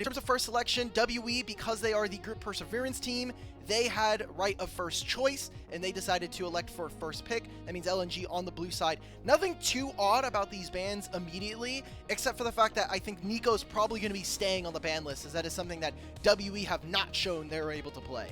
In terms of first selection, WE, because they are the group perseverance team, they had right of first choice, and they decided to elect for first pick. That means LNG on the blue side. Nothing too odd about these bans immediately, except for the fact that I think Nico's probably going to be staying on the ban list, as that is something that WE have not shown they're able to play.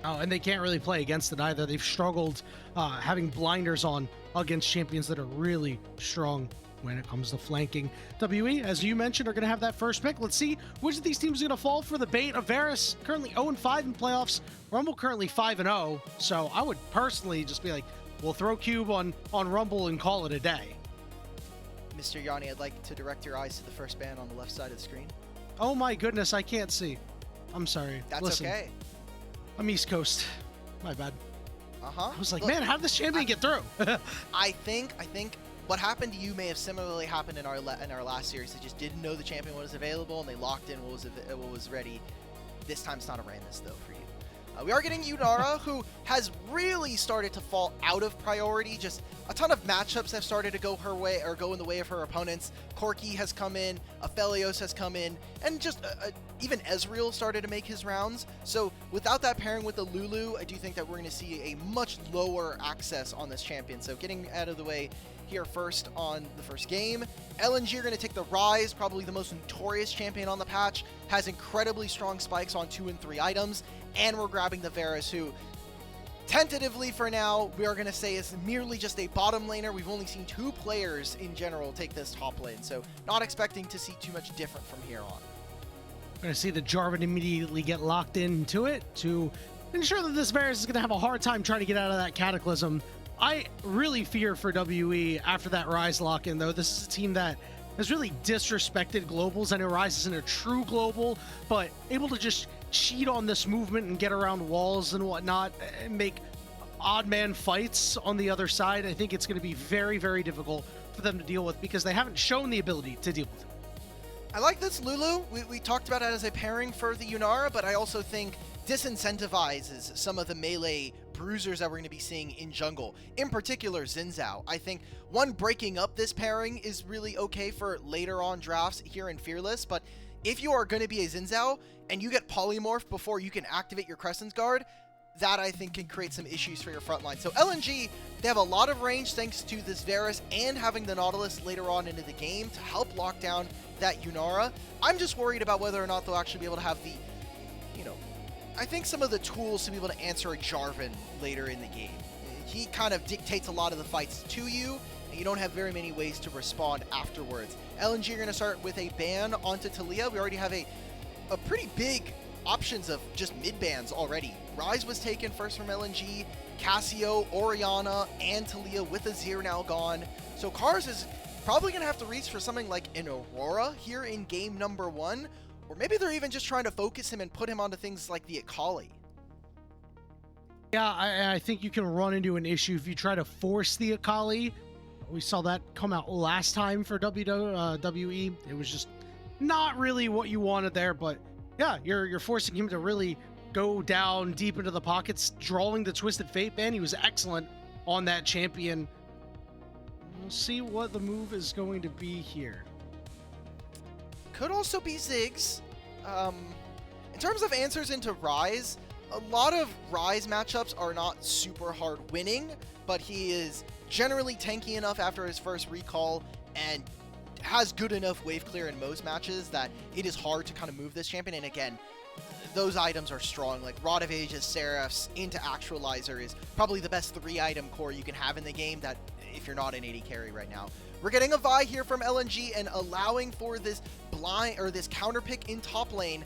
Oh, and they can't really play against it either. They've struggled having blinders on against champions that are really strong when it comes to flanking. WE, as you mentioned, are going to have that first pick. Let's see which of these teams is going to fall for the bait of Varus, currently 0-5 in playoffs. Rumble currently 5-0. So I would personally just be like, we'll throw Cube on Rumble and call it a day. Mr. Yanni, I'd like to direct your eyes to the first ban on the left side of the screen. Oh my goodness, I can't see. I'm sorry. That's Listen, okay. I'm East Coast. My bad. Uh-huh. I was like, man, how did this champion get through? I think what happened to you may have similarly happened in our last series. They just didn't know the champion was available, and they locked in what was ready. This time it's not a Randus, though, for you. We are getting Yunara, who has really started to fall out of priority. Just a ton of matchups have started to go her way, or go in the way of her opponents. Corki has come in, Aphelios has come in, and just even Ezreal started to make his rounds. So without that pairing with the Lulu, I do think that we're going to see a much lower access on this champion. So getting out of the way here first on the first game. LNG are going to take the Rise, probably the most notorious champion on the patch, has incredibly strong spikes on 2 and 3 items, and we're grabbing the Varus, who tentatively for now we are going to say is merely just a bottom laner. We've only seen 2 players in general take this top lane, so not expecting to see too much different from here on. We're going to see the Jarvan immediately get locked into it to ensure that this Varus is going to have a hard time trying to get out of that Cataclysm. I really fear for WE after that Rise lock-in, though. This is a team that has really disrespected globals. I know Rise isn't a true global, but able to just cheat on this movement and get around walls and whatnot and make odd man fights on the other side, I think it's going to be very, very difficult for them to deal with because they haven't shown the ability to deal with it. I like this Lulu. We talked about it as a pairing for the Yunara, but I also think disincentivizes some of the melee bruisers that we're going to be seeing in jungle. In particular, Xin Zhao. I think breaking up this pairing is really okay for later on drafts here in Fearless, but if you are going to be a Xin Zhao and you get polymorphed before you can activate your Crescent's Guard, that I think can create some issues for your front line. So LNG, they have a lot of range thanks to this Varus and having the Nautilus later on into the game to help lock down that Yunara. I'm just worried about whether or not they'll actually be able to have the, I think some of the tools to be able to answer a Jarvan later in the game. He kind of dictates a lot of the fights to you, and you don't have very many ways to respond afterwards. LNG are going to start with a ban onto Taliyah. We already have a pretty big options of just mid bans already. Rise was taken first from LNG, Cassio, Orianna, and Taliyah with Azir now gone. So Karis is probably going to have to reach for something like an Aurora here in game number 1. Or maybe they're even just trying to focus him and put him onto things like the Akali. Yeah, I think you can run into an issue if you try to force the Akali. We saw that come out last time for WWE. It was just not really what you wanted there, but yeah, you're forcing him to really go down deep into the pockets, drawing the Twisted Fate ban. He was excellent on that champion. We'll see what the move is going to be here. Could also be Ziggs. In terms of answers into Rise, a lot of Rise matchups are not super hard winning, but he is generally tanky enough after his first recall and has good enough wave clear in most matches that it is hard to kind of move this champion. And again, those items are strong, like Rod of Ages, Seraphs, into Actualizer is probably the best 3-item core you can have in the game that if you're not an AD carry right now. We're getting a Vi here from LNG and allowing for this this counter pick in top lane.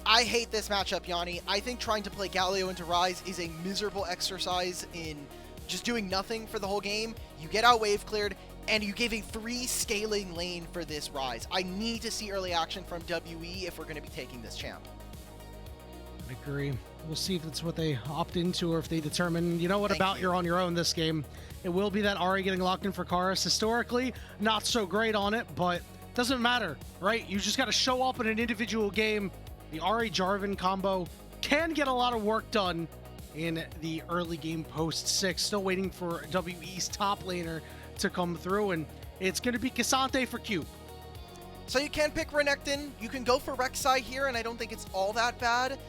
I hate this matchup, Yanni. I think trying to play Galio into Rise is a miserable exercise in just doing nothing for the whole game. You get out wave cleared, and you gave a 3 scaling lane for this Rise. I need to see early action from WE if we're going to be taking this champ. I agree. We'll see if it's what they opt into or if they determine, you know what, you're on your own this game. It will be that Ahri getting locked in for Karis. Historically, not so great on it, but doesn't matter, right? You just got to show up in an individual game. The Ahri Jarvan combo can get a lot of work done in the early game post 6. Still waiting for WE's top laner to come through, and it's going to be Cassante for Q. So you can pick Renekton, you can go for Rek'Sai here, and I don't think it's all that bad.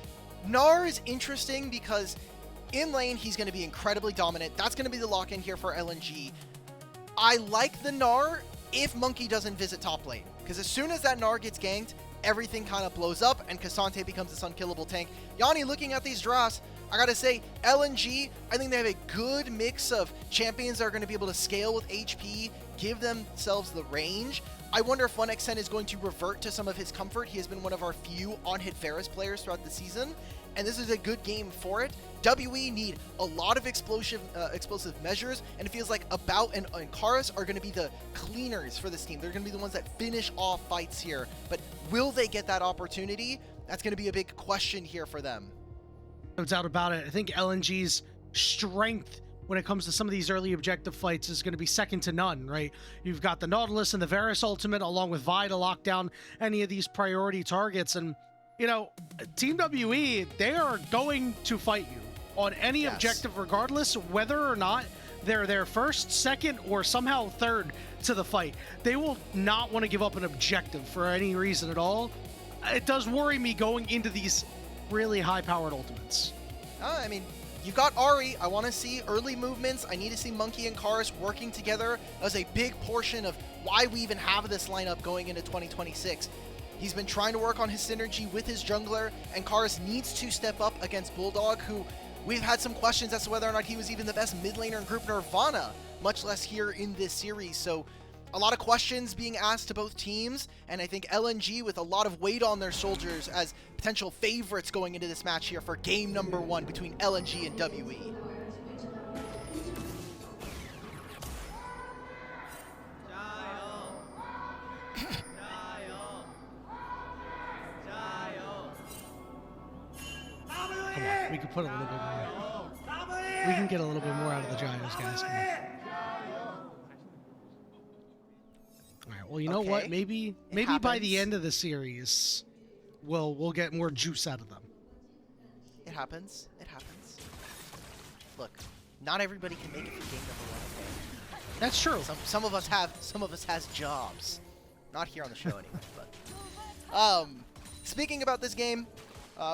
Gnar is interesting because in lane, he's going to be incredibly dominant. That's going to be the lock-in here for LNG. I like the Gnar if Monki doesn't visit top lane, because as soon as that Gnar gets ganked, everything kind of blows up, and K'Sante becomes this unkillable tank. Yanni, looking at these drafts, I gotta say, LNG, I think they have a good mix of champions that are going to be able to scale with HP, give themselves the range. I wonder if 1xN is going to revert to some of his comfort. He has been one of our few on-hit Varus players throughout the season, and this is a good game for it. WE need a lot of explosive measures, and it feels like About and Karis are going to be the cleaners for this team. They're going to be the ones that finish off fights here, but will they get that opportunity? That's going to be a big question here for them. No doubt about it. I think LNG's strength when it comes to some of these early objective fights is going to be second to none, right? You've got the Nautilus and the Varus ultimate along with Vi to lock down any of these priority targets. And, you know, Team WE, they are going to fight you on any objective regardless, whether or not they're there first, second, or somehow third to the fight. They will not want to give up an objective for any reason at all. It does worry me going into these really high-powered ultimates. I mean, you've got Ahri. I want to see early movements. I need to see Monki and Karis working together. That was a big portion of why we even have this lineup going into 2026. He's been trying to work on his synergy with his jungler, and Karis needs to step up against BuLLDog, who we've had some questions as to whether or not he was even the best mid laner in Group Nirvana, much less here in this series. So a lot of questions being asked to both teams, and I think LNG with a lot of weight on their shoulders as potential favorites going into this match here for game number 1 between LNG and WE. Come on, we can put a little bit more. We can get a little bit more out of the Giants, guys. Come on. All right. Well, you know what? Maybe by the end of the series, we'll get more juice out of them. It happens. It happens. Look, not everybody can make it for game number 1. Okay? That's true. Some of us has jobs. Not here on the show anyway. But speaking about this game,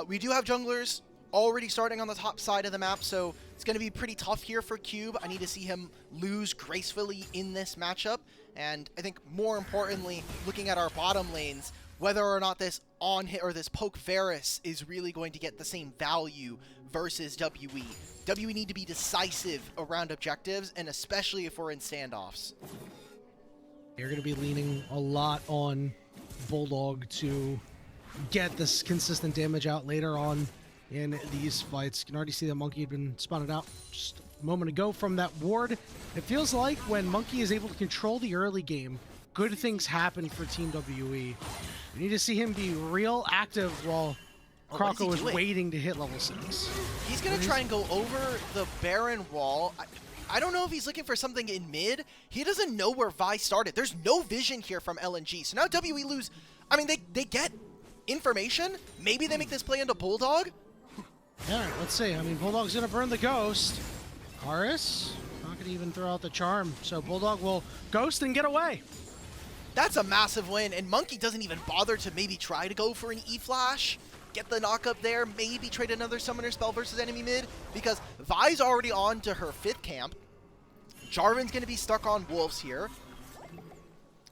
we do have junglers already starting on the top side of the map, so it's going to be pretty tough here for Cube. I need to see him lose gracefully in this matchup, and I think more importantly, looking at our bottom lanes, whether or not this on-hit or this poke Varus is really going to get the same value versus WE. WE need to be decisive around objectives, and especially if we're in standoffs. They're going to be leaning a lot on BuLLDog to get this consistent damage out later on in these fights. You can already see that Monki had been spotted out just a moment ago from that ward. It feels like when Monki is able to control the early game, good things happen for Team WE. We need to see him be real active while Croco is waiting to hit level 6. He's going to try and go over the Baron wall. I don't know if he's looking for something in mid. He doesn't know where Vi started. There's no vision here from LNG. So now WE lose. I mean, they get information. Maybe they make this play into BuLLDog. Yeah, let's see. I mean, BuLLDog's going to burn the Ghost. Karis, not going to even throw out the Charm. So BuLLDog will Ghost and get away. That's a massive win, and Monki doesn't even bother to maybe try to go for an E-Flash, get the knock up there, maybe trade another summoner spell versus enemy mid, because Vi's already on to her 5th camp. Jarvan's going to be stuck on Wolves here.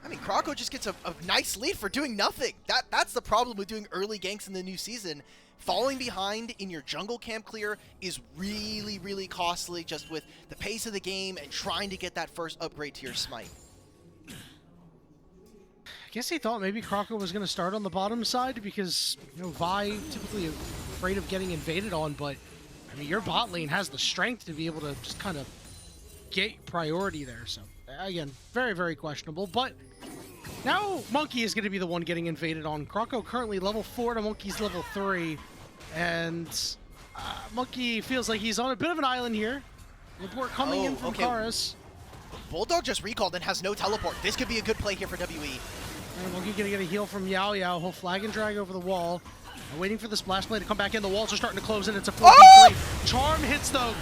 I mean, Croco just gets a nice lead for doing nothing. That's the problem with doing early ganks in the new season. Falling behind in your jungle camp clear is really, really costly just with the pace of the game and trying to get that first upgrade to your smite. I guess he thought maybe Croco was going to start on the bottom side because, you know, Vi typically afraid of getting invaded on, but, I mean, your bot lane has the strength to be able to just kind of get priority there. So, again, very, very questionable, but now Monki is going to be the one getting invaded on. Croco currently level 4 to Monki's level 3, and Monki feels like he's on a bit of an island here. Report coming in from Karis. BuLLDog just recalled and has no teleport. This could be a good play here for WE. And Monki gonna get a heal from Yaoyao. He'll flag and drag over the wall. Waiting for the splash play to come back in. The walls are starting to close in. It's a 4v3. Charm hits the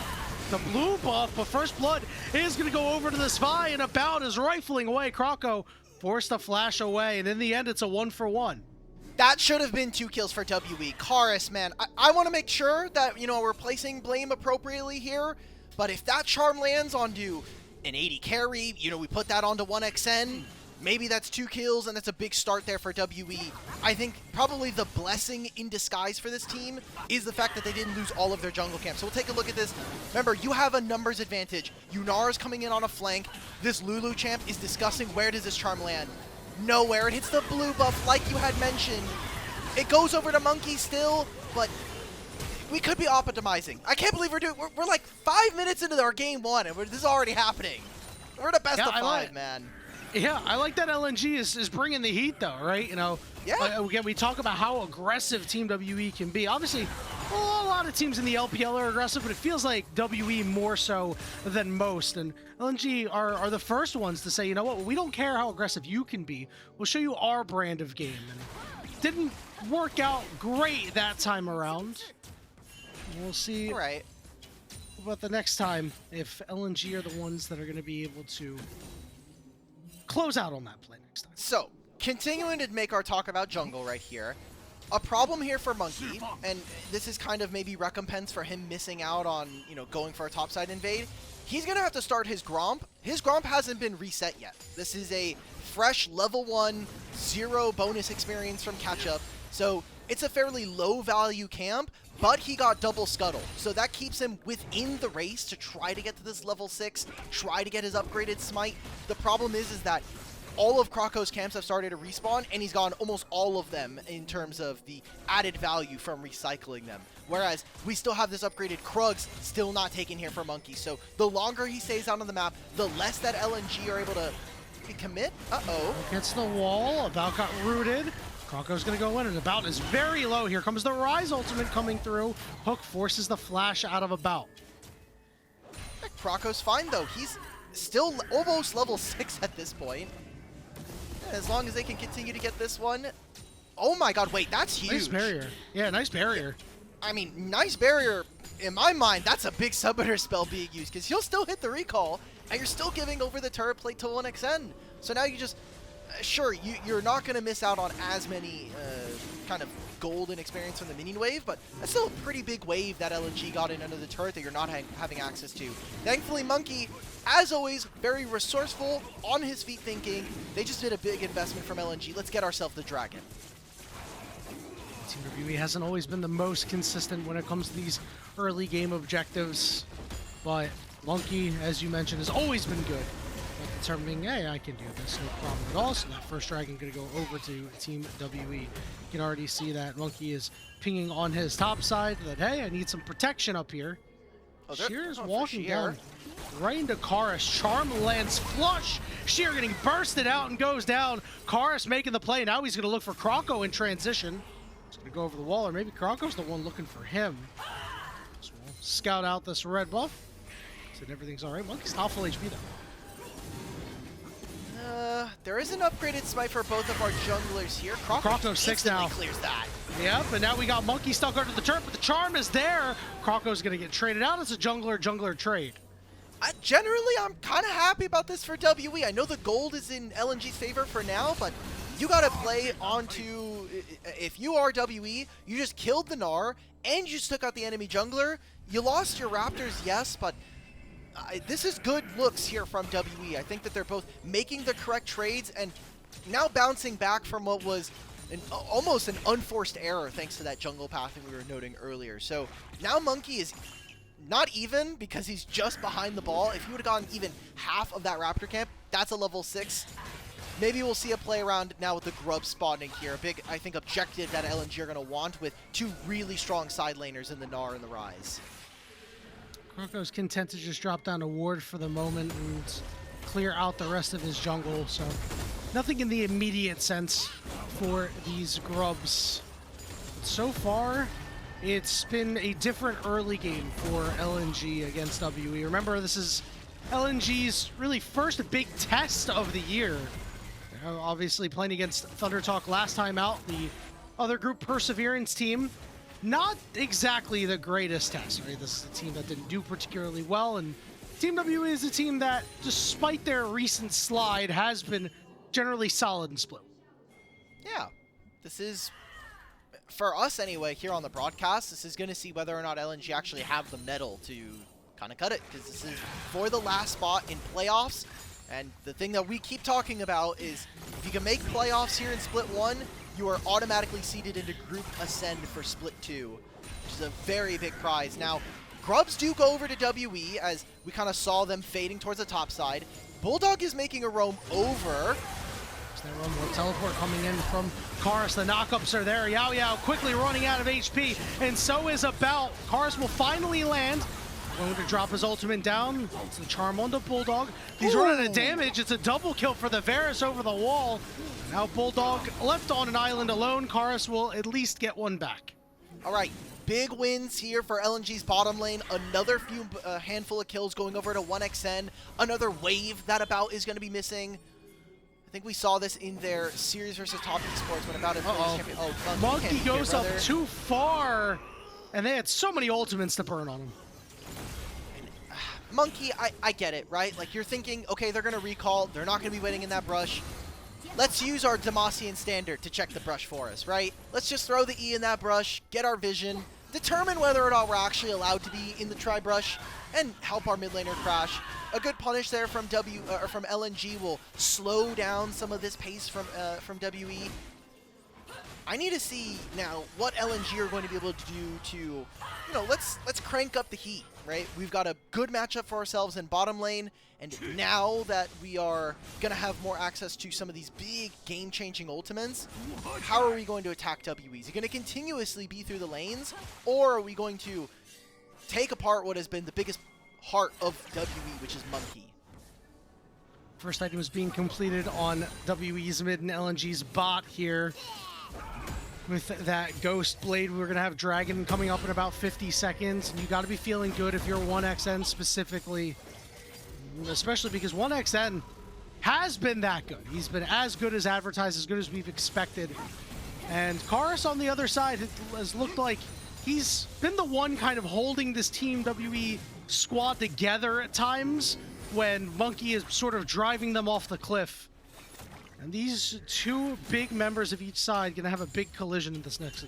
blue buff, but First Blood is gonna go over to the Spy, and About is rifling away Croco. Force the flash away, and in the end, it's a 1-for-1. That should have been 2 kills for WE. Karis, man, I want to make sure that, you know, we're placing blame appropriately here, but if that charm lands onto an 80 carry, you know, we put that onto 1XN, maybe that's 2 kills, and that's a big start there for WE. I think probably the blessing in disguise for this team is the fact that they didn't lose all of their jungle camp. So we'll take a look at this. Remember, you have a numbers advantage. Yunara's coming in on a flank. This Lulu champ is discussing where does this charm land. Nowhere. It hits the blue buff like you had mentioned. It goes over to Monki still, but we could be optimizing. I can't believe we're like 5 minutes into our game 1 and this is already happening. We're the best of 5, man. Yeah, I like that LNG is bringing the heat though, right? You know, yeah. Again, we talk about how aggressive Team WE can be. Obviously, a lot of teams in the LPL are aggressive, but it feels like WE more so than most. And LNG are the first ones to say, you know what, we don't care how aggressive you can be. We'll show you our brand of game. And it didn't work out great that time around. We'll see about the next time if LNG are the ones that are going to be able to close out on that play next time. So, continuing to make our talk about jungle right here. A problem here for Monki, and this is kind of maybe recompense for him missing out on, you know, going for a topside invade. He's going to have to start his Gromp. His Gromp hasn't been reset yet. This is a fresh level 1, 0 bonus experience from catch-up. So, it's a fairly low value camp, but he got double scuttle. So that keeps him within the race to try to get to this level 6, try to get his upgraded smite. The problem is that all of Croco's camps have started to respawn, and he's gotten almost all of them in terms of the added value from recycling them. Whereas we still have this upgraded Krugs still not taken here for Monki. So the longer he stays out on the map, the less that LNG are able to commit. Uh-oh. Gets the wall. About got rooted. Croco's going to go in, and About is very low. Here comes the Rise ultimate coming through. Hook forces the flash out of About. Croco's fine, though. He's still almost level 6 at this point. As long as they can continue to get this one. Oh my god, wait, that's huge. Nice barrier. Yeah, nice barrier. I mean, nice barrier. In my mind, that's a big summoner spell being used, because he'll still hit the recall, and you're still giving over the turret plate to 1XN. So now you just... Sure, you're not going to miss out on as many kind of golden experience from the minion wave, but that's still a pretty big wave that LNG got in under the turret that you're not having access to. Thankfully, Monki, as always, very resourceful, on his feet thinking. They just did a big investment from LNG. Let's get ourselves the dragon. Team WE hasn't always been the most consistent when it comes to these early game objectives, but Monki, as you mentioned, has always been good. Determining, hey, I can do this, no problem at all. So that first dragon going to go over to Team WE. You can already see that Monki is pinging on his top side that, hey, I need some protection up here. Oh, Shear's walking down right into Karis. Charm lands flush. Shear getting bursted out and goes down. Karis making the play. Now he's going to look for Croco in transition. He's going to go over the wall, or maybe Croco's the one looking for him. So we'll scout out this red buff. So everything's all right. Monki's not full HP, though. There is an upgraded smite for both of our junglers here. Croco's 6 now. Clears that. Yep, and now we got Monki stuck under the turret, but the charm is there. Croco's going to get traded out as a jungler trade. Generally, I'm kind of happy about this for WE. I know the gold is in LNG's favor for now, but you got to play onto... If you are WE, you just killed the Gnar, and you just took out the enemy jungler. You lost your Raptors, yes, but... this is good looks here from WE. I think that they're both making the correct trades and now bouncing back from what was almost an unforced error thanks to that jungle pathing we were noting earlier. So now Monki is not even because he's just behind the ball. If he would have gotten even half of that Raptor camp, that's a level 6. Maybe we'll see a play around now with the Grub spawning here. A big, I think, objective that LNG are going to want with 2 really strong side laners in the Gnar and the Rise. Croco's content to just drop down a ward for the moment and clear out the rest of his jungle, so nothing in the immediate sense for these Grubs. But so far, it's been a different early game for LNG against WE. Remember, this is LNG's really first big test of the year. Obviously playing against Thunder Talk last time out, the other group Perseverance team. Not exactly the greatest test, right? This is a team that didn't do particularly well, and Team WE is a team that, despite their recent slide, has been generally solid in split. Yeah, this is, for us anyway, here on the broadcast, this is going to see whether or not LNG actually have the metal to kind of cut it, because this is for the last spot in playoffs. And the thing that we keep talking about is if you can make playoffs here in Split 1, you are automatically seeded into Group Ascend for Split 2, which is a very big prize. Now, Grubs do go over to WE, as we kind of saw them fading towards the top side. BuLLDog is making a roam over. There's one more teleport coming in from Karis. The knockups are there. Yaoyao quickly running out of HP, and so is About. Karis will finally land. Going to drop his ultimate down. It's the charm onto BuLLDog. He's running out of damage. It's a double kill for the Varus over the wall. Now BuLLDog left on an island alone. Karis will at least get one back. All right, big wins here for LNG's bottom lane. Another handful of kills going over to 1xN. Another wave that About is going to be missing. I think we saw this in their series versus Top Esports when About is champion. Oh, Monki goes up too far, and they had so many ultimates to burn on him. Monki, I get it, right? Like, you're thinking, okay, they're going to recall. They're not going to be waiting in that brush. Let's use our Demacian standard to check the brush for us, right? Let's just throw the E in that brush, get our vision, determine whether or not we're actually allowed to be in the tri-brush, and help our mid laner crash. A good punish there from from LNG will slow down some of this pace from WE. I need to see now what LNG are going to be able to do to, you know, let's crank up the heat, right? We've got a good matchup for ourselves in bottom lane, and now that we are going to have more access to some of these big game-changing ultimates, how are we going to attack WE? Is it going to continuously be through the lanes, or are we going to take apart what has been the biggest heart of WE, which is Monki? First item is being completed on WE's mid and LNG's bot here. With that Ghost Blade, we're going to have Dragon coming up in about 50 seconds. And you got to be feeling good if you're 1xN specifically. Especially because 1xN has been that good. He's been as good as advertised, as good as we've expected. And Karis on the other side has looked like he's been the one kind of holding this Team WE squad together at times when Monki is sort of driving them off the cliff. And these two big members of each side going to have a big collision in this next.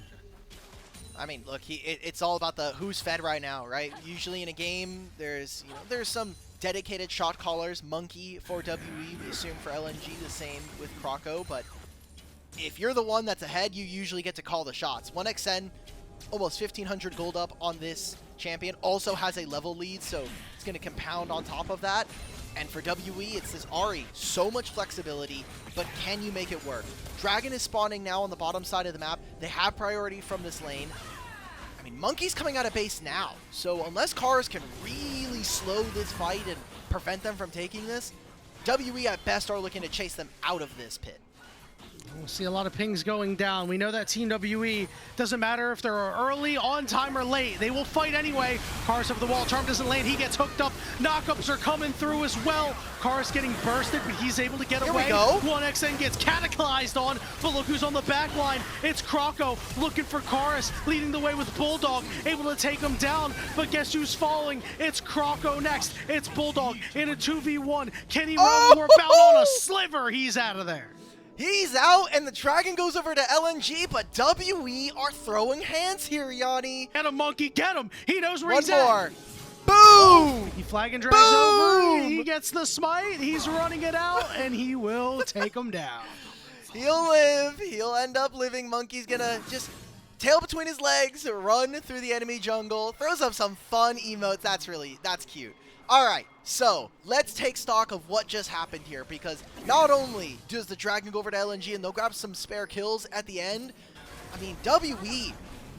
I mean, look, it's all about the who's fed right now, right? Usually in a game, there's some dedicated shot callers. Monki for WE, we assume for LNG the same with Croco. But if you're the one that's ahead, you usually get to call the shots. 1xN, almost 1,500 gold up on this champion, also has a level lead, so it's going to compound on top of that. And for WE, it's this Ahri. So much flexibility, but can you make it work? Dragon is spawning now on the bottom side of the map. They have priority from this lane. I mean, Monki's coming out of base now. So unless Karis can really slow this fight and prevent them from taking this, WE at best are looking to chase them out of this pit. We'll see a lot of pings going down. We know that Team WE, doesn't matter if they're early, on time, or late. They will fight anyway. Karis over the wall. Charm doesn't land. He gets hooked up. Knockups are coming through as well. Karis getting bursted, but he's able to get away. Here we go. 1xN gets cataclysed on, but look who's on the back line. It's Croco looking for Karis, leading the way with BuLLDog, able to take him down, but guess who's falling? It's Croco next. It's BuLLDog in a 2v1. Can he run warp out on a sliver? He's out of there. He's out, and the Dragon goes over to LNG, but WE are throwing hands here, Yanni. Get him, Monki, get him! He knows where he's at. One more. Boom! He flag and drags over, he gets the smite, he's running it out, and he will take him down. He'll live, he'll end up living. Monki's gonna just tail between his legs, run through the enemy jungle, throws up some fun emotes. That's cute. All right, so let's take stock of what just happened here, because not only does the Dragon go over to LNG and they'll grab some spare kills at the end, I mean, WE,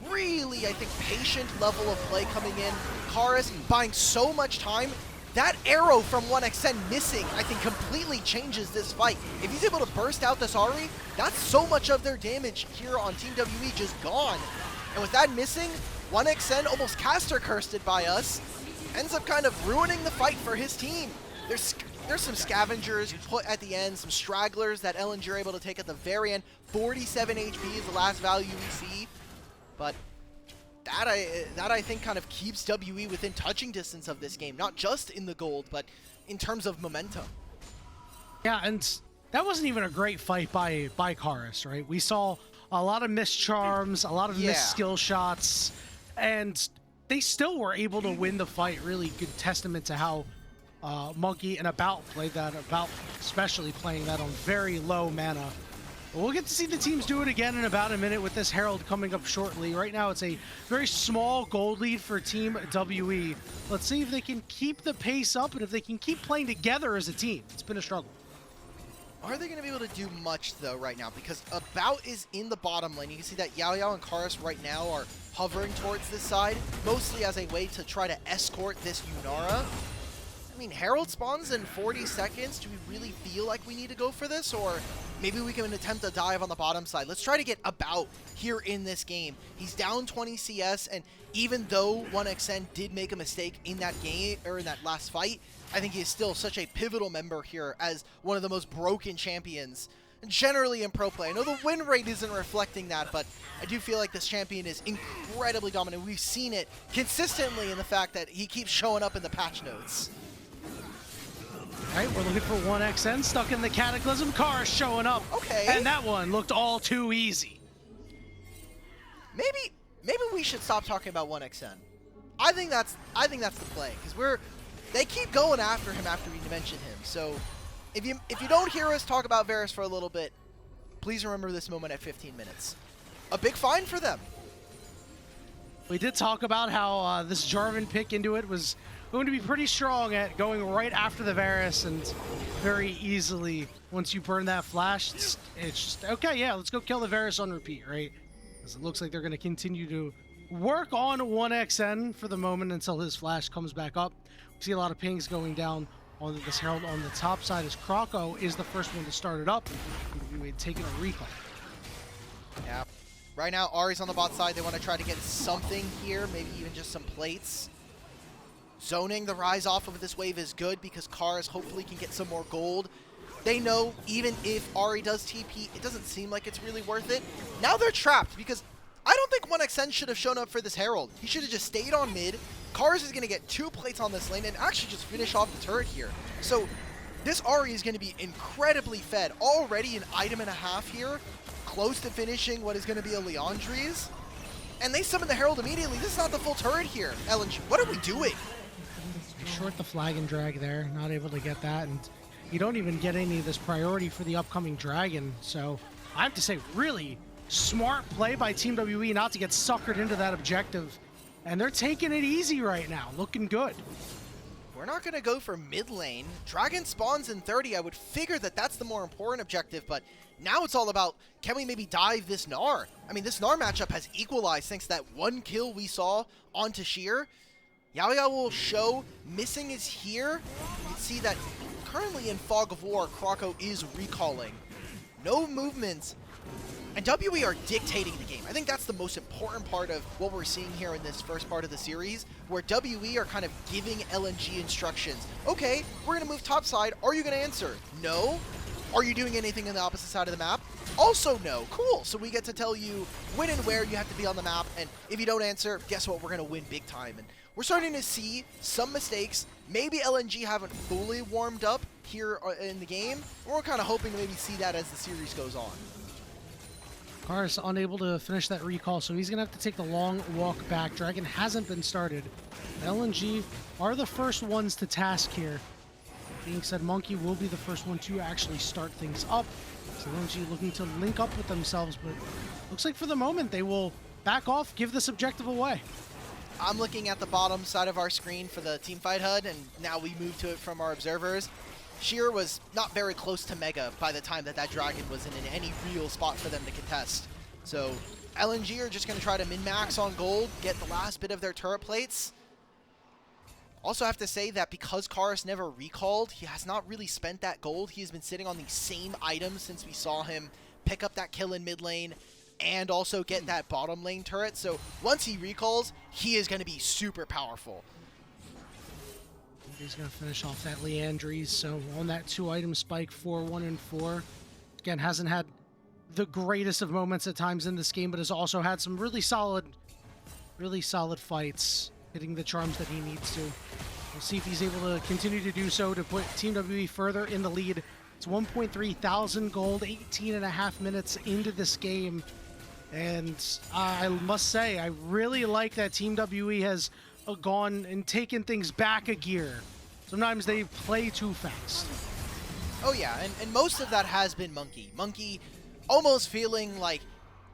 really, I think, patient level of play coming in. Karis buying so much time. That arrow from 1xN missing, I think, completely changes this fight. If he's able to burst out this Ahri, that's so much of their damage here on Team WE just gone. And with that missing, 1xN almost caster cursed by us. Ends up kind of ruining the fight for his team. There's some scavengers put at the end, some stragglers that LNG are able to take at the very end. 47 HP is the last value we see. But that I think kind of keeps WE within touching distance of this game, not just in the gold, but in terms of momentum. Yeah, and that wasn't even a great fight by Karis, right? We saw a lot of missed charms, a lot of missed skill shots, and they still were able to win the fight. Really good testament to how Monki and About played that, About especially playing that on very low mana. But we'll get to see the teams do it again in about a minute with this Herald coming up shortly. Right now it's a very small gold lead for Team WE. Let's see if they can keep the pace up and if they can keep playing together as a team. It's been a struggle. Are they going to be able to do much, though, right now? Because About is in the bottom lane. You can see that Yaoyao and Karis right now are hovering towards this side, mostly as a way to try to escort this Yunara. I mean, Herald spawns in 40 seconds. Do we really feel like we need to go for this? Or maybe we can attempt a dive on the bottom side. Let's try to get About here in this game. He's down 20 CS, and even though 1xN did make a mistake in that game, or in that last fight, I think he is still such a pivotal member here as one of the most broken champions generally in pro play. I know the win rate isn't reflecting that, but I do feel like this champion is incredibly dominant. We've seen it consistently in the fact that he keeps showing up in the patch notes. All right, we're looking for 1xN stuck in the Cataclysm. Karis showing up. Okay. And that one looked all too easy. Maybe we should stop talking about 1xN. I think that's the play, because they keep going after him after we mention him. So if you don't hear us talk about Varus for a little bit, please remember this moment at 15 minutes. A big find for them. We did talk about how this Jarvan pick into it was going to be pretty strong at going right after the Varus, and very easily, once you burn that flash, it's just, okay, yeah, let's go kill the Varus on repeat, right? Because it looks like they're going to continue to work on 1xN for the moment until his flash comes back up. We see a lot of pings going down on this Herald on the top side as Croco is the first one to start it up. We've taken a recall. Yeah. Right now, Ahri's on the bot side. They want to try to get something here, maybe even just some plates. Zoning the rise off of this wave is good because Karis hopefully can get some more gold. They know even if Ahri does TP, it doesn't seem like it's really worth it. Now they're trapped because I don't think 1xN should have shown up for this Herald. He should have just stayed on mid. Karis is going to get 2 plates on this lane and actually just finish off the turret here. So this Ahri is going to be incredibly fed. Already an item and a half here, close to finishing what is going to be a Leandri's. And they summon the Herald immediately. This is not the full turret here. LNG, what are we doing? Short the flag and drag there, not able to get that, and you don't even get any of this priority for the upcoming dragon. So I have to say, really smart play by Team WE not to get suckered into that objective, and they're taking it easy right now, looking good. We're not going to go for mid lane. Dragon spawns in 30. I would figure that that's the more important objective, but now it's all about, can we maybe dive this Gnar? I mean, this Gnar matchup has equalized thanks to that 1 kill we saw on Tashir. Yaoyao will show. Missing is here. You can see that currently in Fog of War, Croco is recalling. No movement. And WE are dictating the game. I think that's the most important part of what we're seeing here in this first part of the series, where WE are kind of giving LNG instructions. Okay, we're going to move topside. Are you going to answer? No. Are you doing anything on the opposite side of the map? Also no. Cool. So we get to tell you when and where you have to be on the map, and if you don't answer, guess what? We're going to win big time. And we're starting to see some mistakes. Maybe LNG haven't fully warmed up here in the game. We're kind of hoping to maybe see that as the series goes on. Karis unable to finish that recall, so he's going to have to take the long walk back. Dragon hasn't been started. LNG are the first ones to task here. Being said, Monki will be the first one to actually start things up. So LNG looking to link up with themselves, but looks like for the moment they will back off, give this objective away. I'm looking at the bottom side of our screen for the teamfight HUD, and now we move to it from our observers. Sheer was not very close to Mega by the time that dragon was in any real spot for them to contest. So LNG are just going to try to min-max on gold, get the last bit of their turret plates. Also have to say that because Karis never recalled, he has not really spent that gold. He has been sitting on the same items since we saw him pick up that kill in mid lane and also get that bottom lane turret. So once he recalls, he is going to be super powerful. He's going to finish off that Leandri's. So on that 2-item spike, 4-1 and 4. Again, hasn't had the greatest of moments at times in this game, but has also had some really solid fights, hitting the charms that he needs to. We'll see if he's able to continue to do so to put Team WE further in the lead It's 1.3 thousand gold, 18.5 minutes into this game. And I must say, I really like that Team WE has gone and taken things back a gear. Sometimes they play too fast. Oh yeah, and most of that has been Monki. Monki almost feeling like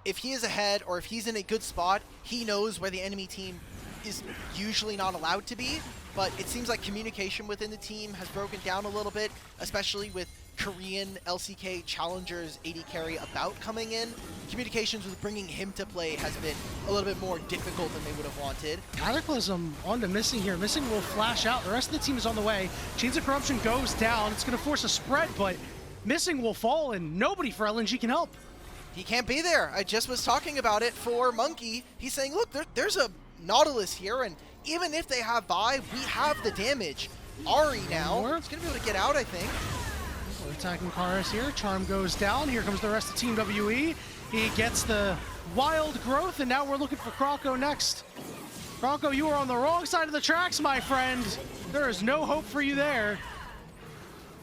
if he is ahead or if he's in a good spot, he knows where the enemy team is usually not allowed to be, but it seems like communication within the team has broken down a little bit, especially with Korean LCK Challengers AD carry about coming in. Communications with bringing him to play has been a little bit more difficult than they would have wanted. Cataclysm on to Missing here. Missing will flash out. The rest of the team is on the way. Chains of Corruption goes down. It's going to force a spread, but Missing will fall, and nobody for LNG can help. He can't be there. I just was talking about it for Monki. He's saying, look, there's a Nautilus here, and even if they have Vi, we have the damage. Ari now is going to be able to get out, I think. We're attacking Karis here. Charm goes down. Here comes the rest of Team WE. He gets the wild growth, and now we're looking for Croco next. Croco, you are on the wrong side of the tracks, my friend. There is no hope for you there.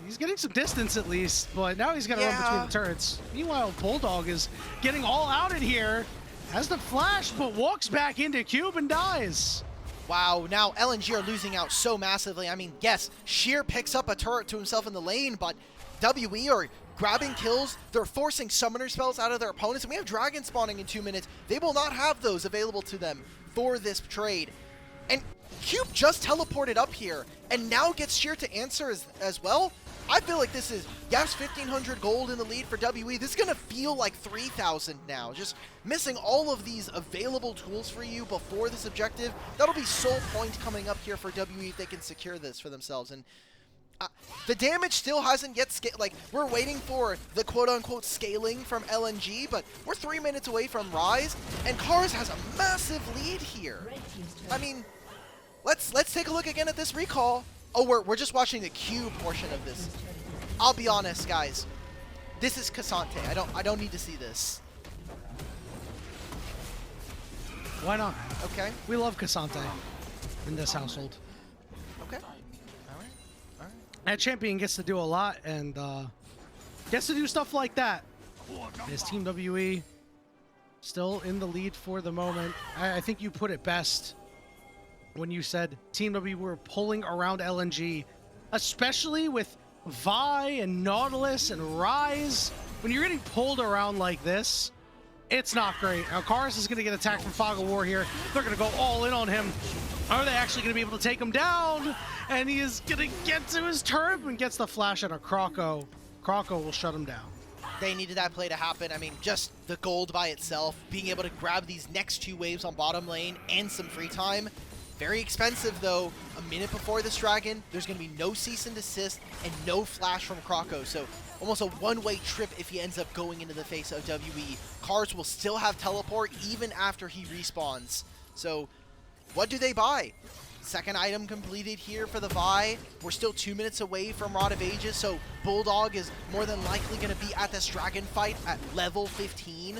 He's getting some distance at least, but now he's got to run between the turrets. Meanwhile, BuLLDog is getting all out in here. Has the flash, but walks back into Cube and dies. Wow, now LNG are losing out so massively. I mean, yes, Sheer picks up a turret to himself in the lane, but WE are grabbing kills. They're forcing summoner spells out of their opponents, and we have dragon spawning in 2 minutes. They will not have those available to them for this trade. And Cube just teleported up here, and now gets Sheer to answer as well. I feel like this is, yes, 1,500 gold in the lead for WE. This is going to feel like 3,000 now. Just missing all of these available tools for you before this objective. That'll be sole point coming up here for WE if they can secure this for themselves. And the damage still hasn't yet scaled. Like, we're waiting for the quote-unquote scaling from LNG, but we're 3 minutes away from Rise, and Karis has a massive lead here. I mean, let's take a look again at this recall. Oh, we're just watching the Cube portion of this. I'll be honest, guys. This is Cassante. I don't need to see this. Why not? Okay. We love Cassante in this household. Okay. All right. That champion gets to do a lot and gets to do stuff like that. Is Team WE still in the lead for the moment? I think you put it best when you said Team W were pulling around LNG, especially with Vi and Nautilus and Rise. When you're getting pulled around like this, it's not great. Now, Karis is going to get attacked from Fog of War here. They're going to go all in on him. Are they actually going to be able to take him down? And he is going to get to his turret and gets the flash out of Croco. Croco will shut him down. They needed that play to happen. I mean, just the gold by itself, being able to grab these next 2 waves on bottom lane and some free time. Very expensive, though. A minute before this dragon, there's going to be no cease and desist and no flash from Croco. So almost a one-way trip if he ends up going into the face of WE. Karis will still have teleport even after he respawns. So what do they buy? Second item completed here for the Vi. We're still 2 minutes away from Rod of Ages, so BuLLDog is more than likely going to be at this dragon fight at level 15.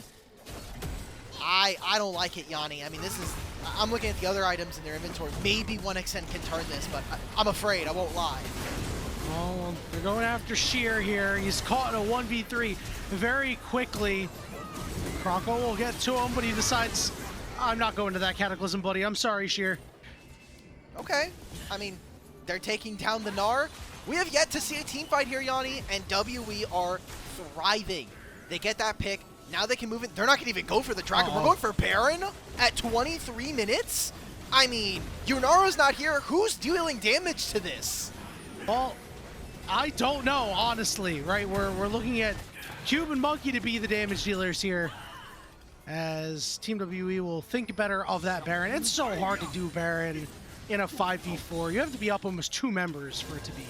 I don't like it, Yanni. I mean, this is... I'm looking at the other items in their inventory. Maybe 1xN can turn this, but I'm afraid. I won't lie. Oh, they're going after Sheer here. He's caught in a 1v3 very quickly. Croco will get to him, but he decides, I'm not going to that Cataclysm, buddy. I'm sorry, Sheer. Okay. I mean, they're taking down the Gnar. We have yet to see a team fight here, Yanni, and WE are thriving. They get that pick. Now they can move it. They're not going to even go for the Dragon. We're going for Baron at 23 minutes? I mean, Yunara's not here. Who's dealing damage to this? Well, I don't know, honestly, right? We're looking at Cube and Monki to be the damage dealers here, as Team WE will think better of that Baron. It's so hard to do Baron in a 5v4. You have to be up almost 2 members for it to be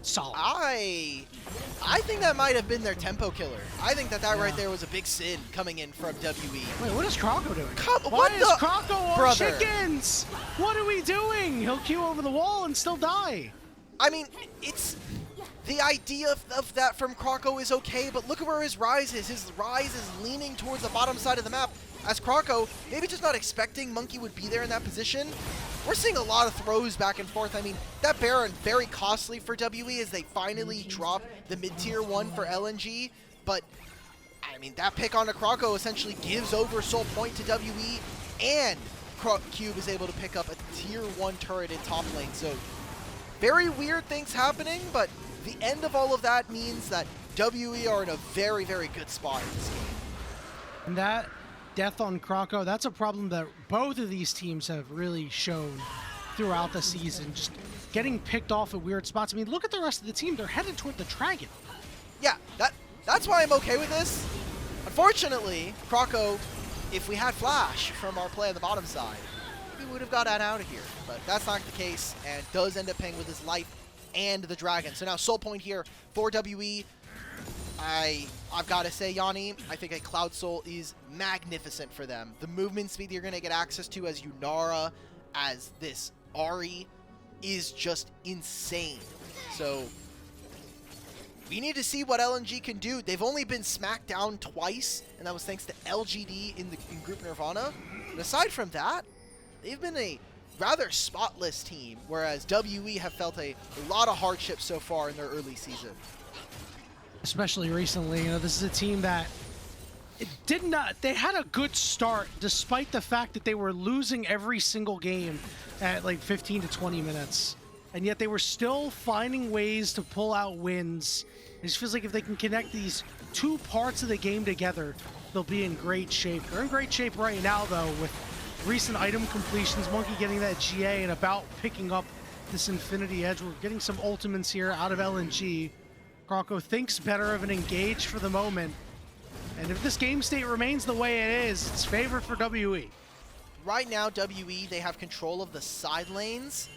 solid. I think that might have been their tempo killer. I think that right there was a big sin coming in from WE. Wait, what is Croco doing? Why is Croco on brother? Chickens? What are we doing? He'll Q over the wall and still die. I mean, it's... The idea of that from Croco is okay, but look at where his Rise is. His Rise is leaning towards the bottom side of the map. as Croco, maybe just not expecting Monki would be there in that position. We're seeing a lot of throws back and forth. I mean, that Baron, very costly for WE as they finally drop the mid-tier 1 for LNG, but I mean, that pick onto Croco essentially gives over Soul Point to WE, and Cube is able to pick up a tier 1 turret in top lane. So very weird things happening, but the end of all of that means that WE are in a very, very good spot in this game. And that death on Croco, that's a problem that both of these teams have really shown throughout the season. Just getting picked off at weird spots. I mean, look at the rest of the team. They're headed toward the dragon. Yeah, that's why I'm okay with this. Unfortunately, Croco, if we had Flash from our play on the bottom side, we would have got out of here. But that's not the case, and does end up paying with his life and the dragon. So now Soul Point here for WE. I've got to say, Yanni, I think a Cloud Soul is magnificent for them. The movement speed you're going to get access to as Yunara, as this Ahri, is just insane. So we need to see what LNG can do. They've only been smacked down twice, and that was thanks to LGD in Group Nirvana. But aside from that, they've been a rather spotless team, whereas WE have felt a lot of hardship so far in their early season. Especially recently, you know, this is a team that they had a good start despite the fact that they were losing every single game at like 15 to 20 minutes. And yet they were still finding ways to pull out wins. It just feels like if they can connect these two parts of the game together, they'll be in great shape. They're in great shape right now, though, with recent item completions, Monki getting that GA and about picking up this Infinity Edge. We're getting some ultimates here out of LNG. Croco thinks better of an engage for the moment. And if this game state remains the way it is, it's favored for WE. Right now, WE, they have control of the side lanes.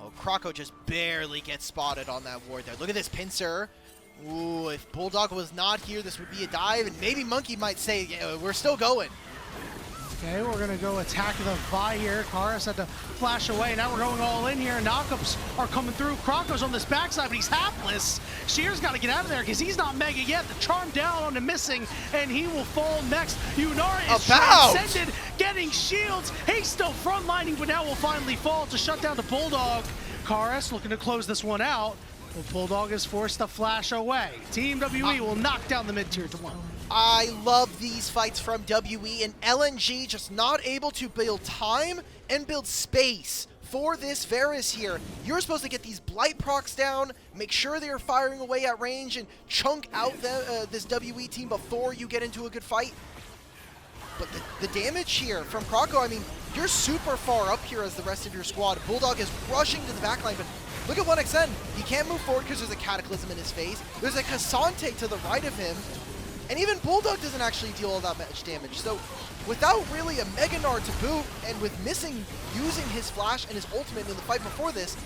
Oh, Croco just barely gets spotted on that ward there. Look at this pincer. Ooh, if BuLLDog was not here, this would be a dive, and maybe Monki might say, yeah, we're still going. Okay, we're gonna go attack the Vi here. Karis had to flash away. Now we're going all in here. Knockups are coming through. Croco's on this backside, but he's hapless. Shear's got to get out of there because he's not mega yet. The charm down on the missing, and he will fall next. Yunara is transcended, getting shields. He's still frontlining, but now will finally fall to shut down the BuLLDog. Karis looking to close this one out. Well, BuLLDog is forced to flash away. Team WE will knock down the mid-tier to 1. I love these fights from WE, and LNG just not able to build time and build space for this Varus here. You're supposed to get these Blight procs down, make sure they're firing away at range, and chunk out this WE team before you get into a good fight. But the damage here from Croco, I mean, you're super far up here as the rest of your squad. BuLLDog is rushing to the backline, but look at 1xN. He can't move forward because there's a Cataclysm in his face. There's a Cassante to the right of him. And even BuLLDog doesn't actually deal all that much damage. So without really a Mega Nard to boot, and with missing using his flash and his ultimate in the fight before this,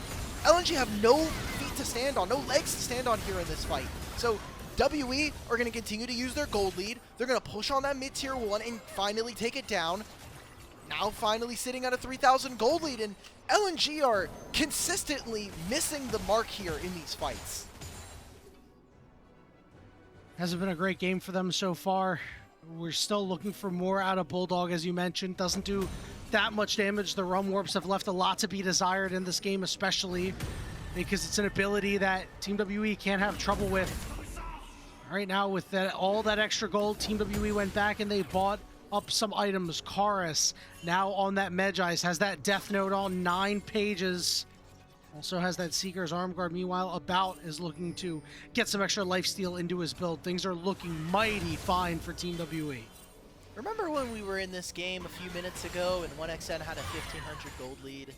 LNG have no feet to stand on, no legs to stand on here in this fight. So WE are going to continue to use their gold lead. They're going to push on that mid-tier 1 and finally take it down. Now finally sitting at a 3,000 gold lead, and LNG are consistently missing the mark here in these fights. Hasn't been a great game for them so far. We're still looking for more out of BuLLDog, as you mentioned. Doesn't do that much damage. The Rum Warps have left a lot to be desired in this game, especially because it's an ability that Team WE can't have trouble with. Right now, with all that extra gold, Team WE went back and they bought up some items. Karis, now on that Medjais, has that Death Note on 9 pages. Also has that Seeker's Arm Guard. Meanwhile, About is looking to get some extra lifesteal into his build. Things are looking mighty fine for Team WE. Remember when we were in this game a few minutes ago and 1xN had a 1,500 gold lead?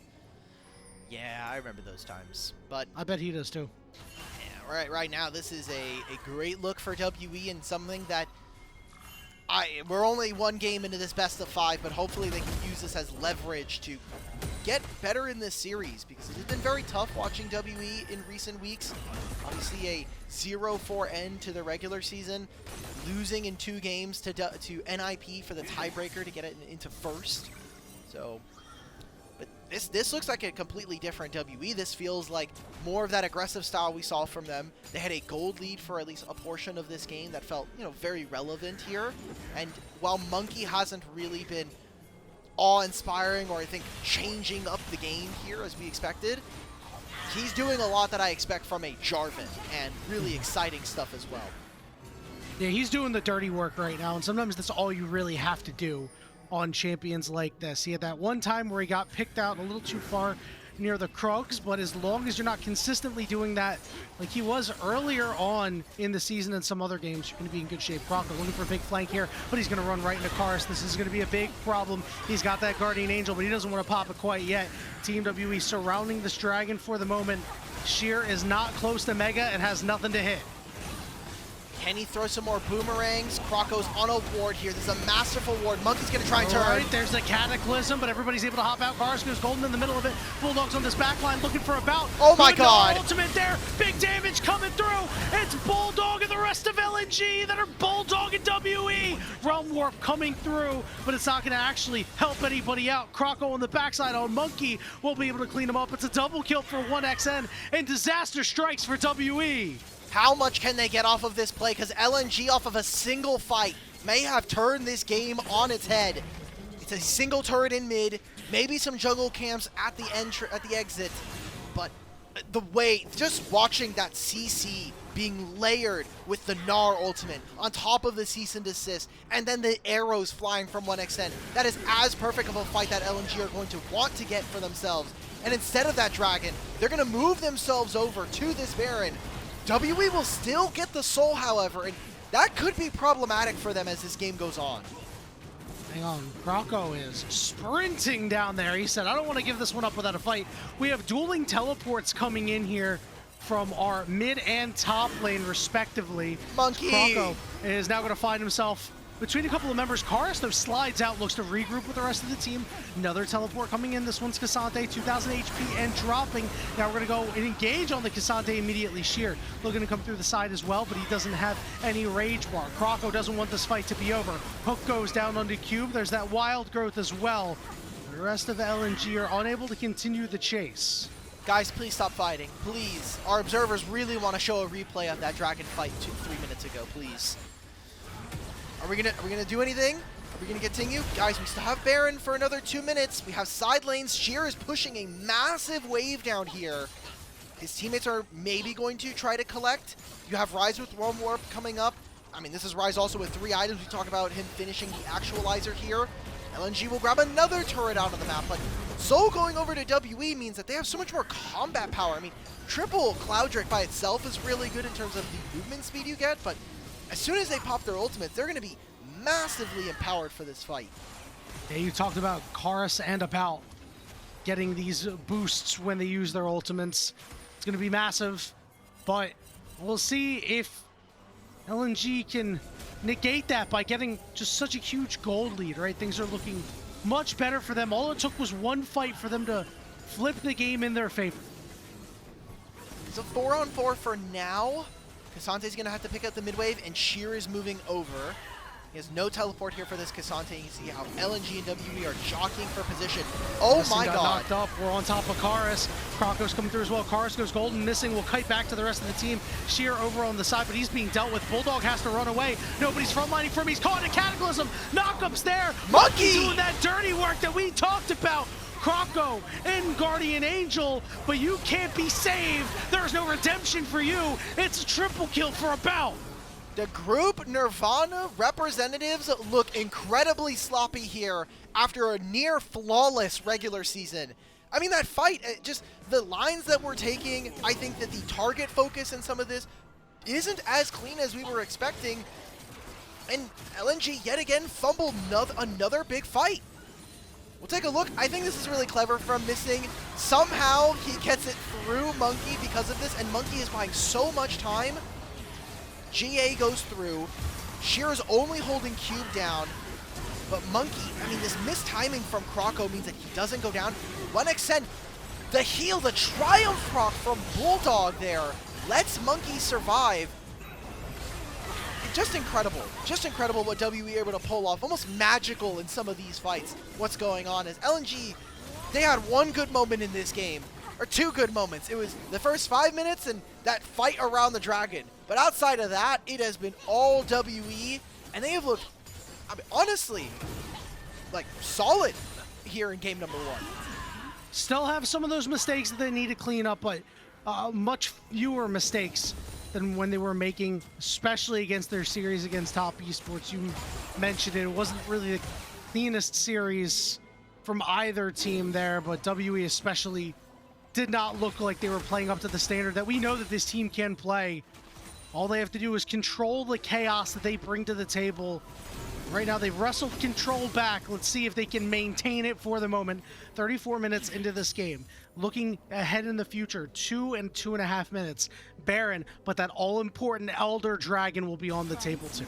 Yeah, I remember those times. But I bet he does too. Yeah, right now this is a great look for WE, and something that we're only one game into this best of 5, but hopefully they can use this as leverage to get better in this series, because it has been very tough watching WE in recent weeks. Obviously a 0-4 end to the regular season, losing in 2 games to NIP for the tiebreaker to get it into first. So, but this looks like a completely different WE. This feels like more of that aggressive style we saw from them. They had a gold lead for at least a portion of this game that felt, you know, very relevant here. And while Monki hasn't really been awe-inspiring or I think changing up the game here as we expected, he's doing a lot that I expect from a Jarvan, and really exciting stuff as well. Yeah, he's doing the dirty work right now, and sometimes that's all you really have to do on champions like this. He had that one time where he got picked out a little too far near the Crocs, but as long as you're not consistently doing that like he was earlier on in the season and some other games, you're going to be in good shape. Croco looking for a big flank here, but he's going to run right into Karis. This is going to be a big problem. He's got that Guardian Angel, but he doesn't want to pop it quite yet. Team WE surrounding this Dragon for the moment. Sheer is not close to Mega and has nothing to hit. Can he throw some more boomerangs? Croco's on a ward here. This is a masterful ward. Monki's going to try and turn. All right, there's the Cataclysm, but everybody's able to hop out. Karis goes golden in the middle of it. BuLLDog's on this back line looking for a bout. Oh my god. Ultimate there. Big damage coming through. It's BuLLDog and the rest of LNG that are BuLLDog and WE. Realm Warp coming through, but it's not going to actually help anybody out. Croco on the backside on Monki will be able to clean him up. It's a double kill for 1XN, and disaster strikes for WE. How much can they get off of this play? Because LNG off of a single fight may have turned this game on its head. It's a single turret in mid, maybe some jungle camps at the exit, but the way, just watching that CC being layered with the Gnar ultimate on top of the cease and desist, and then the arrows flying from 1XN, that is as perfect of a fight that LNG are going to want to get for themselves. And instead of that Dragon, they're going to move themselves over to this Baron. WE will still get the soul, however, and that could be problematic for them as this game goes on. Hang on, Croco is sprinting down there. He said, I don't want to give this one up without a fight. We have dueling teleports coming in here from our mid and top lane, respectively. Monki! Croco is now going to find himself between a couple of members. Karis, though, slides out, looks to regroup with the rest of the team. Another teleport coming in. This one's K'Sante, 2,000 HP and dropping. Now we're going to go and engage on the K'Sante immediately. Sheer looking to come through the side as well, but he doesn't have any rage bar. Croco doesn't want this fight to be over. Hook goes down onto Cube. There's that wild growth as well. The rest of LNG are unable to continue the chase. Guys, please stop fighting. Please. Our observers really want to show a replay of that Dragon fight 3 minutes ago, please. Are we gonna do anything? Are we gonna continue? Guys, we still have Baron for another 2 minutes. We have side lanes. Sheer is pushing a massive wave down here. His teammates are maybe going to try to collect. You have Rise with Realm Warp coming up. I mean, this is Rise also with 3 items. We talk about him finishing the Actualizer here. LNG will grab another turret out of the map. But Soul going over to WE means that they have so much more combat power. I mean, triple Cloud Drake by itself is really good in terms of the movement speed you get, but as soon as they pop their ultimates, they're going to be massively empowered for this fight. Yeah, you talked about Karis and about getting these boosts when they use their ultimates. It's going to be massive, but we'll see if LNG can negate that by getting just such a huge gold lead, right? Things are looking much better for them. All it took was one fight for them to flip the game in their favor. It's a 4-on-4 for now. K'Sante's going to have to pick up the mid-wave, and Sheer is moving over. He has no teleport here for this K'Sante. You see how LNG and WE are jockeying for position. Oh my god. Knocked up. We're on top of Karis. Croco's coming through as well. Karis goes golden, missing. Will kite back to the rest of the team. Sheer over on the side, but he's being dealt with. BuLLDog has to run away. Nobody's frontlining for him. He's caught in a Cataclysm. Knockup's there. Monki doing that dirty work that we talked about. Croco and Guardian Angel, but you can't be saved. There's no redemption for you. It's a triple kill for a bout. The group Nirvana representatives look incredibly sloppy here after a near flawless regular season. I mean, that fight, just the lines that we're taking, I think that the target focus in some of this isn't as clean as we were expecting. And LNG yet again fumbled another big fight. We'll take a look. I think this is really clever from Missing. Somehow he gets it through Monki because of this, and Monki is buying so much time. GA goes through. Sheer is only holding Cube down, but Monki, I mean, this mistiming from Croco means that he doesn't go down. 1XN, the heal, the Triumph proc from BuLLDog there lets Monki survive. Just incredible what WE able to pull off. Almost magical in some of these fights. What's going on is LNG, they had one good moment in this game, or two good moments. It was the first 5 minutes and that fight around the Dragon. But outside of that, it has been all WE, and they have looked I mean, honestly, like, solid here in game number 1. Still have some of those mistakes that they need to clean up, but much fewer mistakes than when they were making, especially against their series against Top Esports. You mentioned it wasn't really the cleanest series from either team there, but WE especially did not look like they were playing up to the standard that we know that this team can play. All they have to do is control the chaos that they bring to the table. Right now, they've wrestled control back. Let's see if they can maintain it for the moment. 34 minutes into this game. Looking ahead in the future, 2 and 2.5 minutes. Baron, but that all-important Elder Dragon will be on the table too.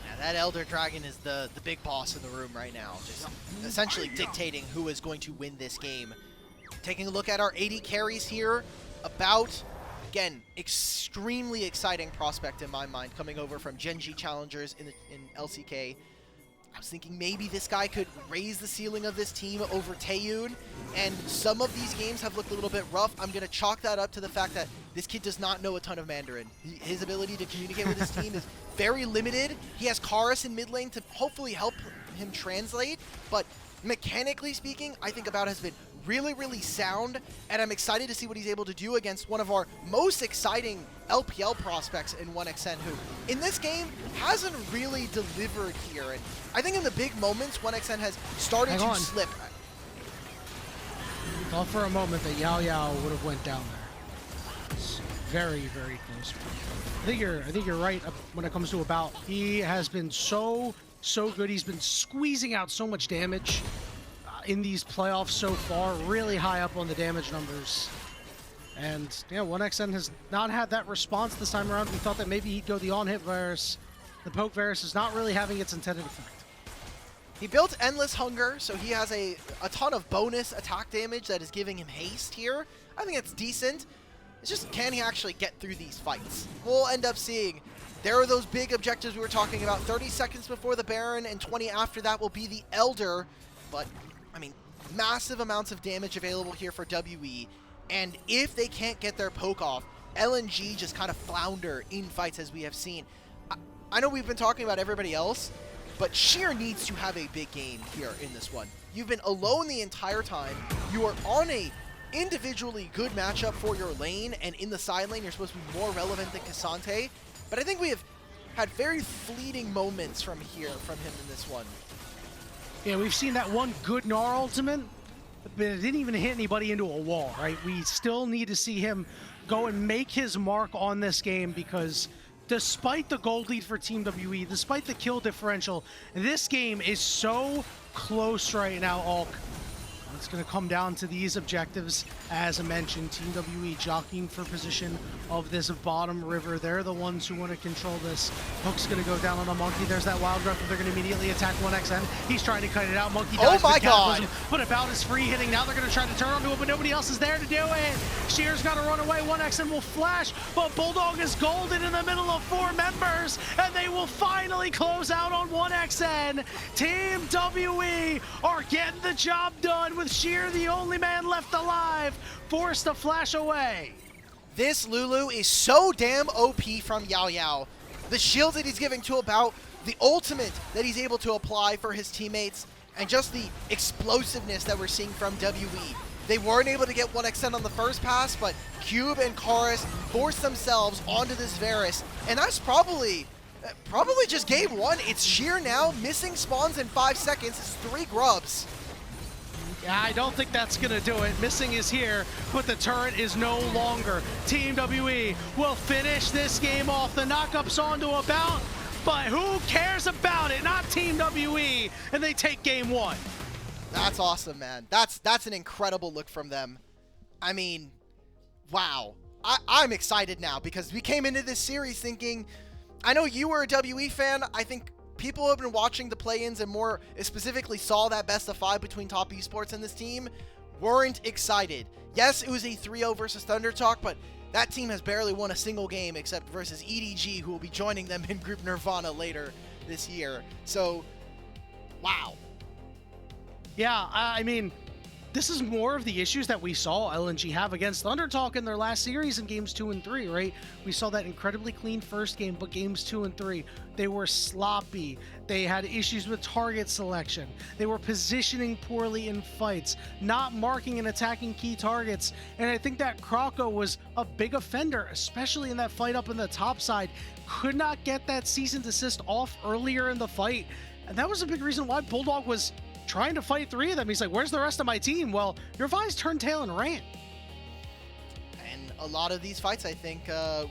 Yeah, that Elder Dragon is the big boss in the room right now. Just essentially dictating who is going to win this game. Taking a look at our 80 carries here. About, again, extremely exciting prospect in my mind, coming over from Gen G Challengers in LCK. I was thinking maybe this guy could raise the ceiling of this team over Taeyun, and some of these games have looked a little bit rough. I'm going to chalk that up to the fact that this kid does not know a ton of Mandarin. His ability to communicate with his team is very limited. He has Karis in mid lane to hopefully help him translate, but mechanically speaking, I think About has been really, really sound, and I'm excited to see what he's able to do against one of our most exciting LPL prospects in 1xN, who in this game hasn't really delivered here. And I think in the big moments, 1xN has started to slip. I thought for a moment that Yaoyao would have went down there. It's very, very close. I think you're right when it comes to About. He has been so good. He's been squeezing out so much damage in these playoffs so far, really high up on the damage numbers. And yeah, 1xN has not had that response this time around. We thought that maybe he'd go the on-hit virus. The poke virus is not really having its intended effect. He built Endless Hunger, so he has a ton of bonus attack damage that is giving him haste here. I think it's decent. It's just, can he actually get through these fights? We'll end up seeing. There are those big objectives we were talking about. 30 seconds before the Baron and 20 after that will be the Elder. But I mean, massive amounts of damage available here for WE, and if they can't get their poke off, LNG just kind of flounder in fights as we have seen. I know we've been talking about everybody else, but Sheer needs to have a big game here in this one. You've been alone the entire time. You are on a individually good matchup for your lane, and in the side lane, you're supposed to be more relevant than Cassante, but I think we have had very fleeting moments from him in this one. Yeah, we've seen that one good Gnar ultimate, but it didn't even hit anybody into a wall, right? We still need to see him go and make his mark on this game, because despite the gold lead for Team WE, despite the kill differential, this game is so close right now, Alk. It's going to come down to these objectives. As I mentioned, Team WE jockeying for position of this bottom river. They're the ones who want to control this. Hook's going to go down on a Monki. There's that wild growth, but they're going to immediately attack 1xN. He's trying to cut it out. Monki dies. Oh my god! But About is free hitting. Now they're going to try to turn onto it, but nobody else is there to do it. Sheer's got to run away. 1xN will flash, but BuLLDog is golden in the middle of 4 members, and they will finally close out on 1xN. Team WE are getting the job done with Sheer, the only man left alive, forced to flash away. This Lulu is so damn OP from Yaoyao. The shield that he's giving to About, the ultimate that he's able to apply for his teammates, and just the explosiveness that we're seeing from WE. They weren't able to get 1xN on the first pass, but Cube and Karis forced themselves onto this Varus, and that's probably just game 1. It's Sheer now, missing spawns in 5 seconds. It's 3 grubs. Yeah, I don't think that's going to do it. Missing is here, but the turret is no longer. Team WE will finish this game off. The knockup's onto About, but who cares about it? Not Team WE, and they take game 1. That's awesome, man. That's an incredible look from them. I mean, wow. I'm excited now, because we came into this series thinking, I know you were a WE fan. I think people who have been watching the play-ins and more specifically saw that best of 5 between Top Esports and this team weren't excited. Yes, it was a 3-0 versus Thunder Talk, but that team has barely won a single game except versus EDG, who will be joining them in Group Nirvana later this year. So, wow. Yeah, I mean, this is more of the issues that we saw LNG have against Thundertalk in their last series in games 2 and 3, right? We saw that incredibly clean first game, but games 2 and 3, they were sloppy. They had issues with target selection. They were positioning poorly in fights, not marking and attacking key targets. And I think that Croco was a big offender, especially in that fight up in the top side. Could not get that cease and desist off earlier in the fight. And that was a big reason why BuLLDog was trying to fight 3 of them. He's like, where's the rest of my team? Well, your Vi's turned tail and ran. And a lot of these fights, I think,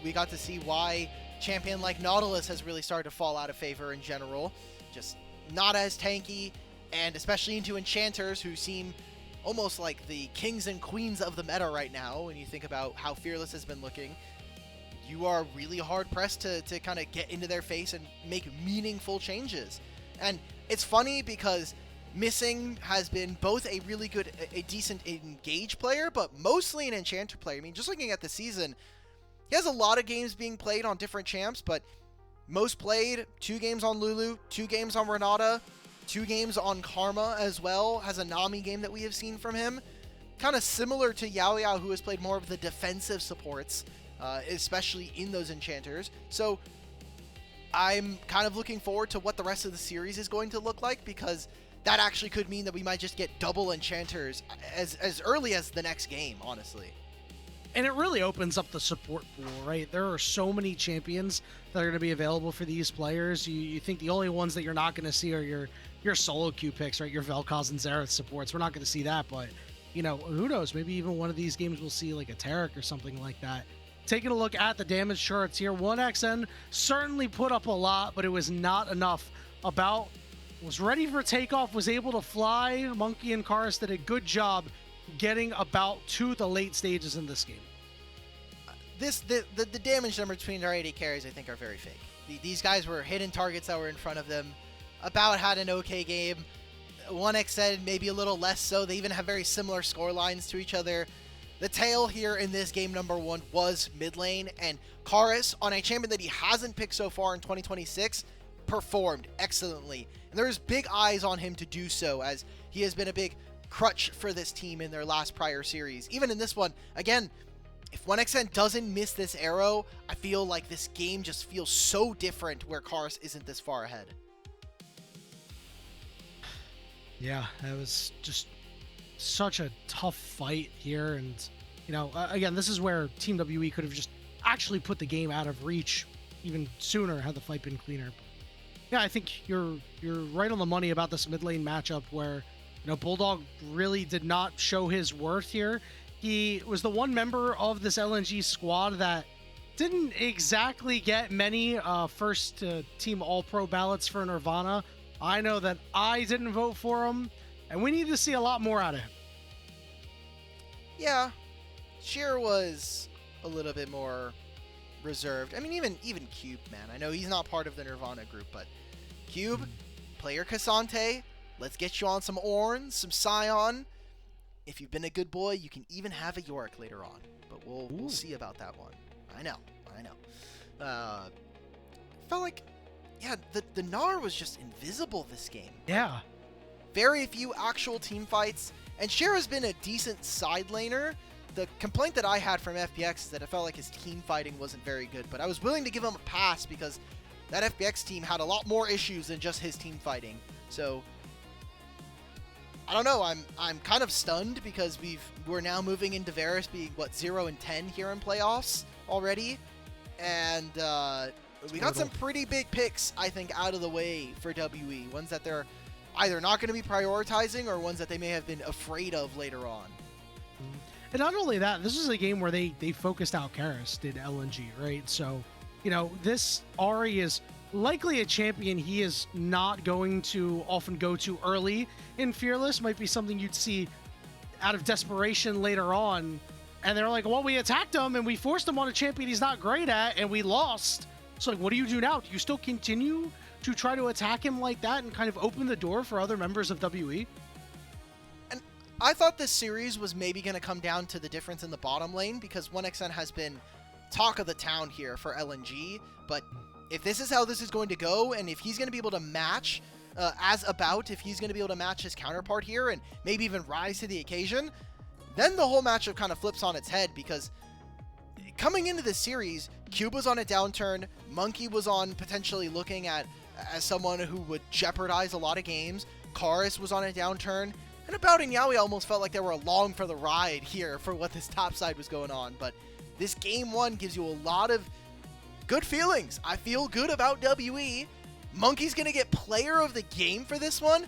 we got to see why champion like Nautilus has really started to fall out of favor in general. Just not as tanky, and especially into enchanters who seem almost like the kings and queens of the meta right now. When you think about how Fearless has been looking, you are really hard pressed to kind of get into their face and make meaningful changes. And it's funny because Missing has been both a really good, a decent engage player, but mostly an enchanter player. I mean, just looking at the season, he has a lot of games being played on different champs, but most played, 2 games on Lulu, 2 games on Renata, 2 games on Karma as well, has a Nami game that we have seen from him. Kind of similar to Yaoyao, who has played more of the defensive supports, especially in those enchanters. So I'm kind of looking forward to what the rest of the series is going to look like, because that actually could mean that we might just get double enchanters as early as the next game, honestly. And it really opens up the support pool, right? There are so many champions that are going to be available for these players. You think the only ones that you're not going to see are your solo queue picks, right? Your Vel'Koz and Xerath supports. We're not going to see that, but, you know, who knows? Maybe even one of these games we'll see like a Taric or something like that. Taking a look at the damage charts here, 1XN certainly put up a lot, but it was not enough. Was ready for takeoff, was able to fly. Monki and Karis did a good job getting about to the late stages in this game. The damage numbers between our AD carries, I think, are very fake. These guys were hitting targets that were in front of them. About had an okay game. 1XN maybe a little less so. They even have very similar score lines to each other. The tail here in this game number 1 was mid lane, and Karis, on a champion that he hasn't picked so far in 2026, performed excellently. And there's big eyes on him to do so, as he has been a big crutch for this team in their last prior series. Even in this one, again, if 1XN doesn't miss this arrow, I feel like this game just feels so different where Karis isn't this far ahead. Yeah, that was just such a tough fight here. And, you know, again, this is where Team WE could have just actually put the game out of reach even sooner had the fight been cleaner. Yeah, I think you're right on the money about this mid lane matchup where, you know, BuLLDog really did not show his worth here. He was the one member of this LNG squad that didn't exactly get many first team All-Pro ballots for Nirvana. I know that I didn't vote for him, and we need to see a lot more out of him. Yeah, Sheer was a little bit more reserved. I mean, even Cube, man. I know he's not part of the Nirvana group, but Cube, player Cassante, let's get you on some Ornn, some Scion. If you've been a good boy, you can even have a Yorick later on. But we'll see about that one. I know. Felt like, yeah, the Gnar was just invisible this game. Yeah. Very few actual team fights. And Cher has been a decent side laner. The complaint that I had from FPX is that I felt like his team fighting wasn't very good. But I was willing to give him a pass because that FPX team had a lot more issues than just his team fighting. So I don't know. I'm kind of stunned because we're now moving into Varus being what 0-10 here in playoffs already, and we got some pretty big picks I think out of the way for WE. Ones that they're either not going to be prioritizing or ones that they may have been afraid of later on. And not only that, this is a game where they focused out Karis, did LNG, right? So, you know, this Ahri is likely a champion he is not going to often go to early in Fearless. Might be something you'd see out of desperation later on. And they're like, well, we attacked him and we forced him on a champion he's not great at and we lost. So like, what do you do now? Do you still continue to try to attack him like that and kind of open the door for other members of WE? And I thought this series was maybe going to come down to the difference in the bottom lane, because 1XN has been talk of the town here for LNG. But if this is how this is going to go, and if he's going to be able to match as about if he's going to be able to match his counterpart here and maybe even rise to the occasion, then the whole matchup kind of flips on its head, because coming into this series, Cube was on a downturn, Monki was on potentially looking at as someone who would jeopardize a lot of games, Karis was on a downturn, and About and Yaoyao almost felt like they were along for the ride here for what this top side was going on. But this game one gives you a lot of good feelings. I feel good about WE. Monki's going to get player of the game for this one.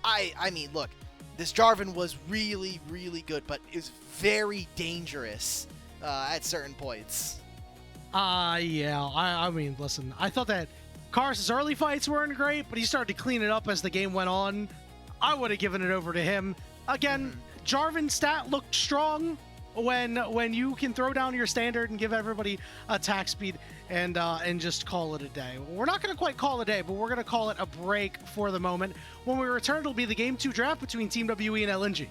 I mean, look, this Jarvan was really, really good, but is very dangerous at certain points. Yeah. I mean, listen, I thought that Karis' early fights weren't great, but he started to clean it up as the game went on. I would have given it over to him. Again, Jarvan's stat looked strong when you can throw down your standard and give everybody attack speed and just call it a day. We're not going to quite call it a day, but we're going to call it a break for the moment. When we return, it'll be the Game 2 draft between Team WE and LNG.